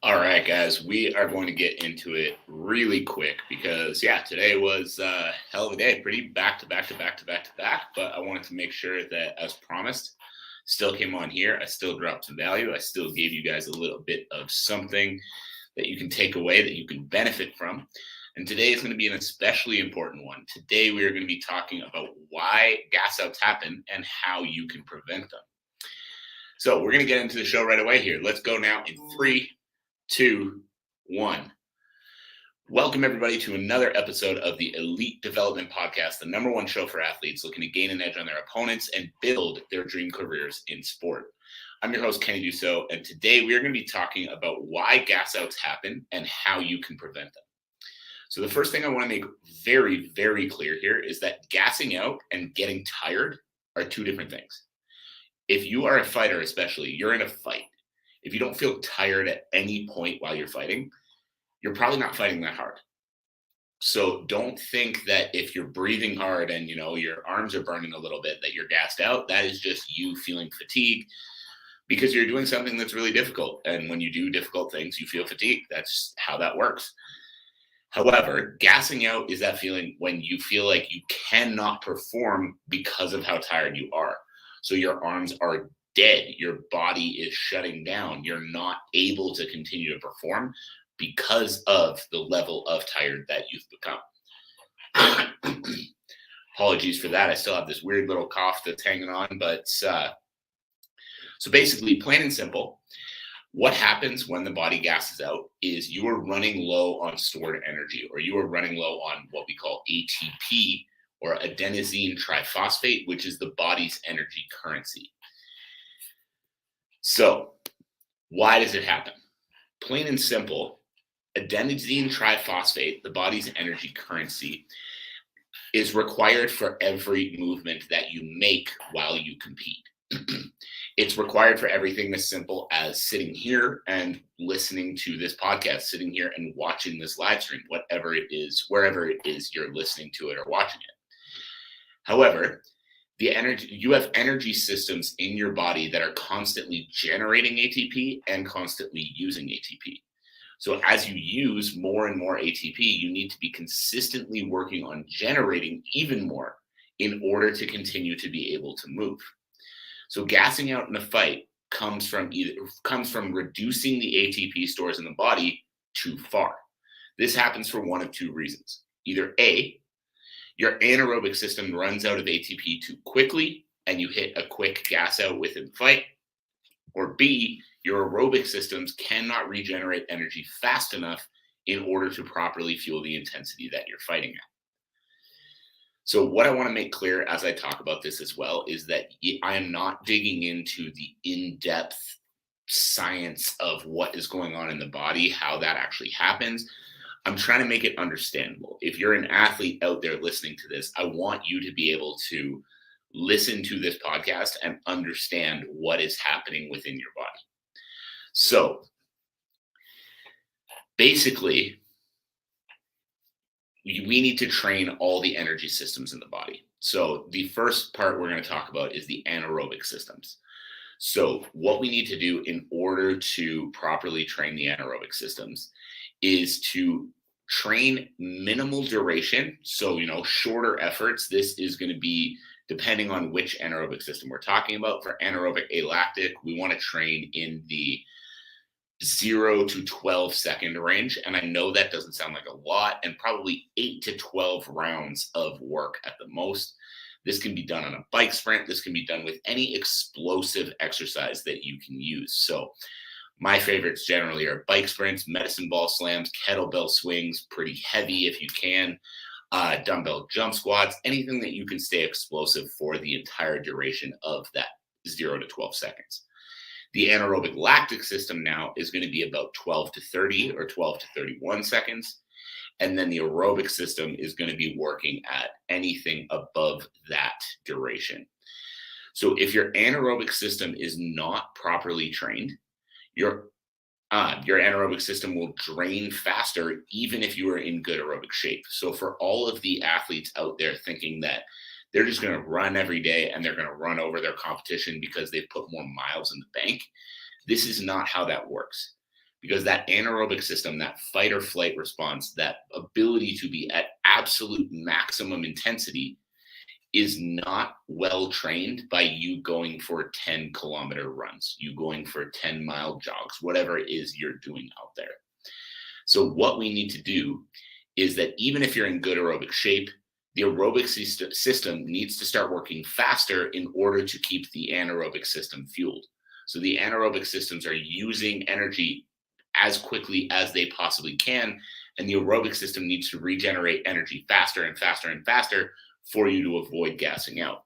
All right, guys, we are going to get into it really quick because, today was a hell of a day. Pretty back to back to back to back to back. But I wanted to make sure that, as promised, still came on here. I still dropped some value. I still gave you guys a little bit of something that you can take away, that you can benefit from. And today is going to be an especially important one. Today, we are going to be talking about why gas outs happen and how you can prevent them. So, we're going to get into the show right away here. Let's go now in 3, 2, 1. Welcome, everybody, to another episode of the Elite Development Podcast, the number one show for athletes looking to gain an edge on their opponents and build their dream careers in sport. I'm your host, Kenny Dusseault, and today we are going to be talking about why gas outs happen and how you can prevent them. So the first thing I want to make very, very clear here is that gassing out and getting tired are two different things. If you are a fighter, especially, you're in a fight. If you don't feel tired at any point while you're fighting, you're probably not fighting that hard. So don't think that if you're breathing hard and your arms are burning a little bit that you're gassed out. That is just you feeling fatigue because you're doing something that's really difficult. And when you do difficult things, you feel fatigue. That's how that works. However, gassing out is that feeling when you feel like you cannot perform because of how tired you are. So your arms are dead. Your body is shutting down. You're not able to continue to perform because of the level of tired that you've become. Apologies for that. I still have this weird little cough that's hanging on. But so basically, plain and simple, what happens when the body gasses out is you are running low on stored energy, or you are running low on what we call ATP, or adenosine triphosphate, which is the body's energy currency. So why does it happen? Plain and simple, adenosine triphosphate, the body's energy currency, is required for every movement that you make while you compete. It's required for everything as simple as sitting here and listening to this podcast, sitting here and watching this live stream, whatever it is, wherever it is you're listening to it or watching it. However, you have energy systems in your body that are constantly generating ATP and constantly using ATP. So as you use more and more ATP, you need to be consistently working on generating even more in order to continue to be able to move. So gassing out in a fight comes from reducing the ATP stores in the body too far. This happens for one of two reasons. Either A, your anaerobic system runs out of ATP too quickly and you hit a quick gas out within the fight, or B, your aerobic systems cannot regenerate energy fast enough in order to properly fuel the intensity that you're fighting at. So what I want to make clear as I talk about this as well is that I am not digging into the in-depth science of what is going on in the body, how that actually happens. I'm trying to make it understandable. If you're an athlete out there listening to this, I want you to be able to listen to this podcast and understand what is happening within your body. So basically, we need to train all the energy systems in the body. So the first part we're going to talk about is the anaerobic systems. So what we need to do in order to properly train the anaerobic systems is to train minimal duration. So, shorter efforts. This is going to be depending on which anaerobic system we're talking about. For anaerobic alactic, we want to train in the 0 to 12 second range. And I know that doesn't sound like a lot, and probably 8 to 12 rounds of work at the most. This can be done on a bike sprint. This can be done with any explosive exercise that you can use. So my favorites generally are bike sprints, medicine ball slams, kettlebell swings, pretty heavy if you can, dumbbell jump squats, anything that you can stay explosive for the entire duration of that 0 to 12 seconds. The anaerobic lactic system now is going to be about 12 to 30 or 12 to 31 seconds. And then the aerobic system is going to be working at anything above that duration. So if your anaerobic system is not properly trained, your anaerobic system will drain faster, even if you are in good aerobic shape. So for all of the athletes out there thinking that they're just going to run every day and they're going to run over their competition because they've put more miles in the bank, this is not how that works. because that anaerobic system, that fight or flight response, that ability to be at absolute maximum intensity is not well trained by you going for 10-kilometer runs, you going for 10-mile jogs, whatever it is you're doing out there. So what we need to do is that even if you're in good aerobic shape, the aerobic system needs to start working faster in order to keep the anaerobic system fueled. So the anaerobic systems are using energy as quickly as they possibly can, and the aerobic system needs to regenerate energy faster and faster and faster for you to avoid gassing out.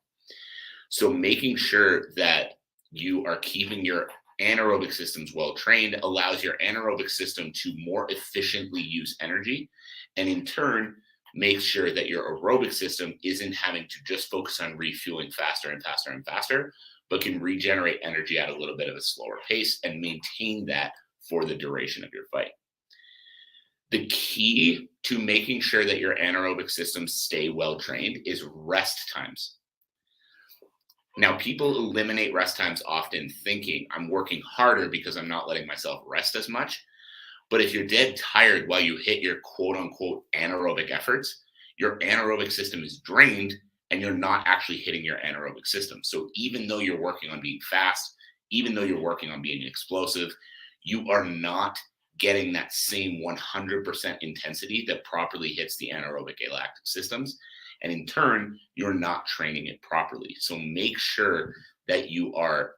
So making sure that you are keeping your anaerobic systems well trained allows your anaerobic system to more efficiently use energy, and in turn make sure that your aerobic system isn't having to just focus on refueling faster and faster and faster, but can regenerate energy at a little bit of a slower pace and maintain that for the duration of your fight. The key to making sure that your anaerobic systems stay well trained is rest times. Now, people eliminate rest times often thinking I'm working harder because I'm not letting myself rest as much. But if you're dead tired while you hit your quote unquote anaerobic efforts, your anaerobic system is drained and you're not actually hitting your anaerobic system. So even though you're working on being fast, even though you're working on being explosive, you are not getting that same 100% intensity that properly hits the anaerobic alactic systems. And in turn, you're not training it properly. So make sure that you are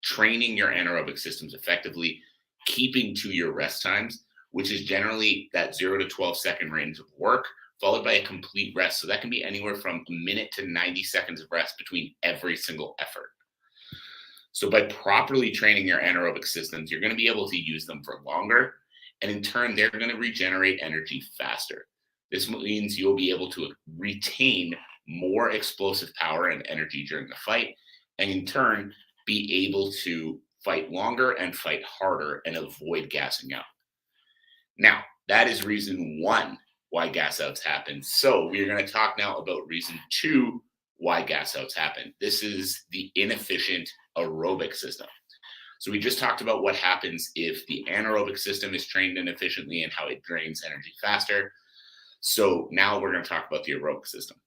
training your anaerobic systems effectively, keeping to your rest times, which is generally that 0 to 12 second range of work, followed by a complete rest. So that can be anywhere from a minute to 90 seconds of rest between every single effort. So by properly training your anaerobic systems, you're going to be able to use them for longer. And in turn, they're going to regenerate energy faster. This means you'll be able to retain more explosive power and energy during the fight, and in turn, be able to fight longer and fight harder and avoid gassing out. Now, that is reason one why gas outs happen. So we're going to talk now about reason two why gas outs happen. This is the inefficient aerobic system. So we just talked about what happens if the anaerobic system is trained inefficiently and how it drains energy faster. So now we're going to talk about the aerobic system.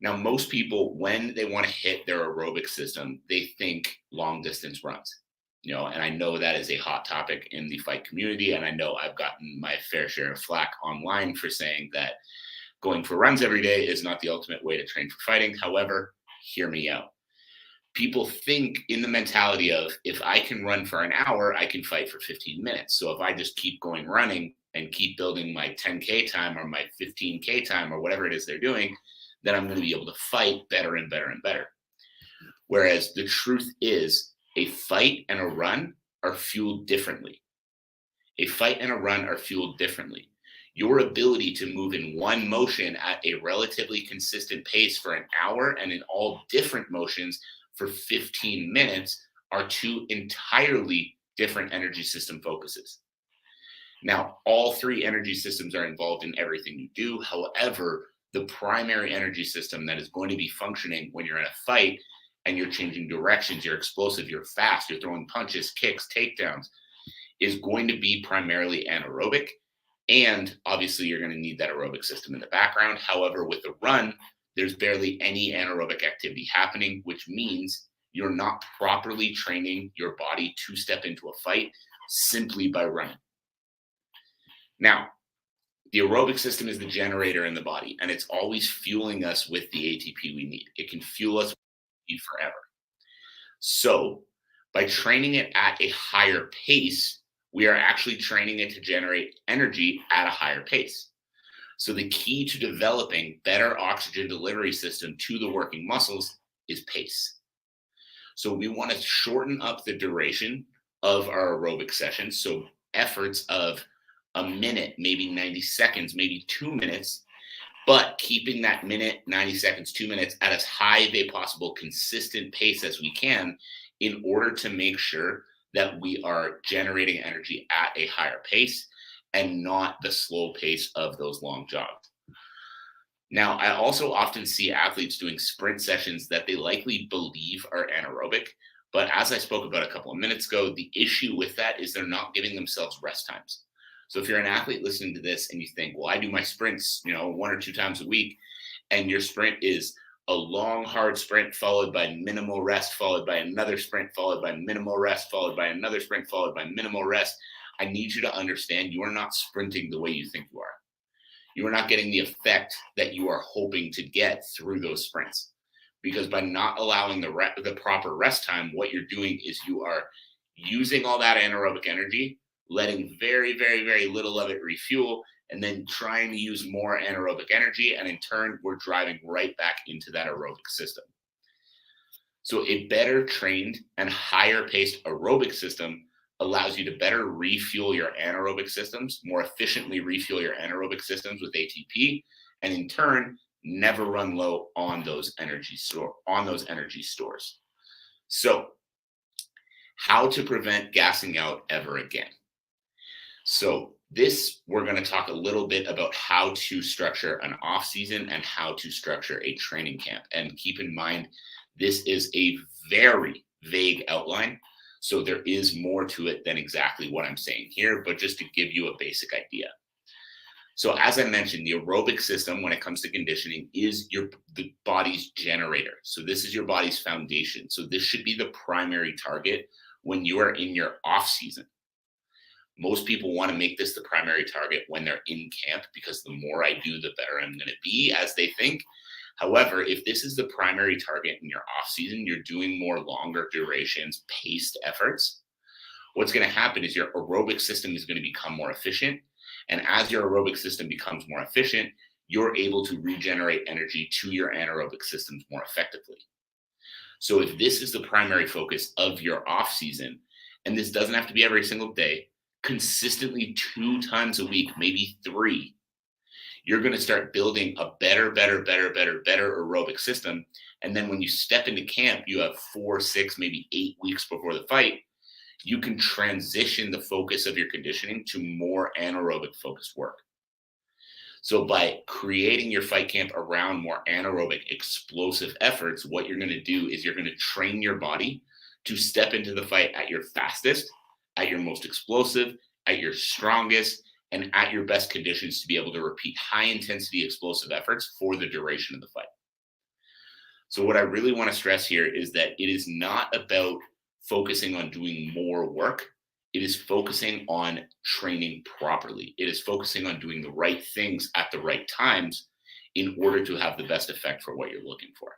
Now, most people, when they want to hit their aerobic system, they think long distance runs, and I know that is a hot topic in the fight community. And I know I've gotten my fair share of flack online for saying that going for runs every day is not the ultimate way to train for fighting. However, hear me out. People think in the mentality of, if I can run for an hour, I can fight for 15 minutes. So if I just keep going running and keep building my 10K time or my 15K time or whatever it is they're doing, then I'm going to be able to fight better and better and better. Whereas the truth is, a fight and a run are fueled differently. A fight and a run are fueled differently. Your ability to move in one motion at a relatively consistent pace for an hour and in all different motions for 15 minutes are two entirely different energy system focuses. Now, all three energy systems are involved in everything you do. However, the primary energy system that is going to be functioning when you're in a fight and you're changing directions, you're explosive, you're fast, you're throwing punches, kicks, takedowns, is going to be primarily anaerobic. And obviously, you're going to need that aerobic system in the background. However, with a run, there's barely any anaerobic activity happening, which means you're not properly training your body to step into a fight simply by running. Now, the aerobic system is the generator in the body, and it's always fueling us with the ATP we need. It can fuel us forever. So by training it at a higher pace, we are actually training it to generate energy at a higher pace. So the key to developing better oxygen delivery system to the working muscles is pace. So we want to shorten up the duration of our aerobic sessions. So efforts of a minute, maybe 90 seconds, maybe 2 minutes, but keeping that minute, 90 seconds, 2 minutes at as high of a possible consistent pace as we can in order to make sure that we are generating energy at a higher pace and not the slow pace of those long jogs. Now, I also often see athletes doing sprint sessions that they likely believe are anaerobic, But as I spoke about a couple of minutes ago, the issue with that is they're not giving themselves rest times. So if you're an athlete listening to this and you think, well, I do my sprints, 1 or 2 times a week, and your sprint is a long, hard sprint followed by minimal rest, followed by another sprint, followed by minimal rest, followed by another sprint, followed by minimal rest, I need you to understand you are not sprinting the way you think you are. You are not getting the effect that you are hoping to get through those sprints. Because by not allowing the proper rest time, what you're doing is you are using all that anaerobic energy, letting very, very, very little of it refuel, and then trying to use more anaerobic energy. And in turn, we're driving right back into that aerobic system. So a better trained and higher paced aerobic system allows you to better refuel your anaerobic systems, more efficiently refuel your anaerobic systems with ATP, and in turn, never run low on those energy stores. So, how to prevent gassing out ever again. So we're going to talk a little bit about how to structure an off season and how to structure a training camp. And keep in mind, this is a very vague outline. So there is more to it than exactly what I'm saying here, but just to give you a basic idea. So as I mentioned, the aerobic system, when it comes to conditioning, is the body's generator. So this is your body's foundation. So this should be the primary target when you are in your off season. Most people want to make this the primary target when they're in camp, because the more I do, the better I'm going to be, as they think. However, if this is the primary target in your off season, you're doing more longer durations, paced efforts. What's going to happen is your aerobic system is going to become more efficient. And as your aerobic system becomes more efficient, you're able to regenerate energy to your anaerobic systems more effectively. So if this is the primary focus of your off season, and this doesn't have to be every single day, consistently 2 times a week, maybe 3, you're going to start building a better aerobic system. And then when you step into camp, you have 4, 6, maybe 8 weeks before the fight, you can transition the focus of your conditioning to more anaerobic focused work. So by creating your fight camp around more anaerobic explosive efforts, what you're going to do is you're going to train your body to step into the fight at your fastest, at your most explosive, at your strongest, and at your best conditions to be able to repeat high intensity explosive efforts for the duration of the fight. So what I really want to stress here is that it is not about focusing on doing more work. It is focusing on training properly. It is focusing on doing the right things at the right times in order to have the best effect for what you're looking for.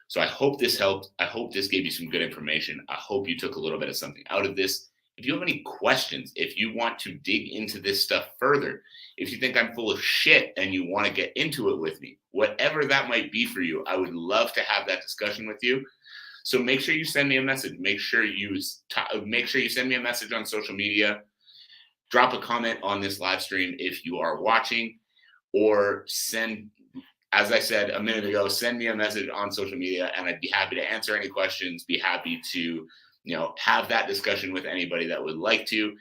So I hope this helped. I hope this gave you some good information. I hope you took a little bit of something out of this. If you have any questions, if you want to dig into this stuff further, if you think I'm full of shit and you want to get into it with me, whatever that might be for you, I would love to have that discussion with you. So make sure you send me a message. Make sure you send me a message on social media. Drop a comment on this live stream if you are watching, or send, as I said a minute ago, send me a message on social media, and I'd be happy to answer any questions. Be happy to, have that discussion with anybody that would like to.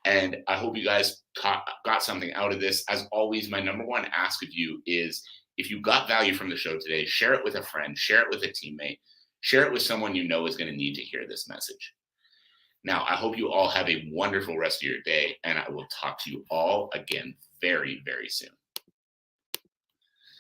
And I hope you guys got something out of this. As always, my number one ask of you is, if you got value from the show today, share it with a friend, share it with a teammate. Share it with someone you know is going to need to hear this message. Now, I hope you all have a wonderful rest of your day, and I will talk to you all again very, very soon.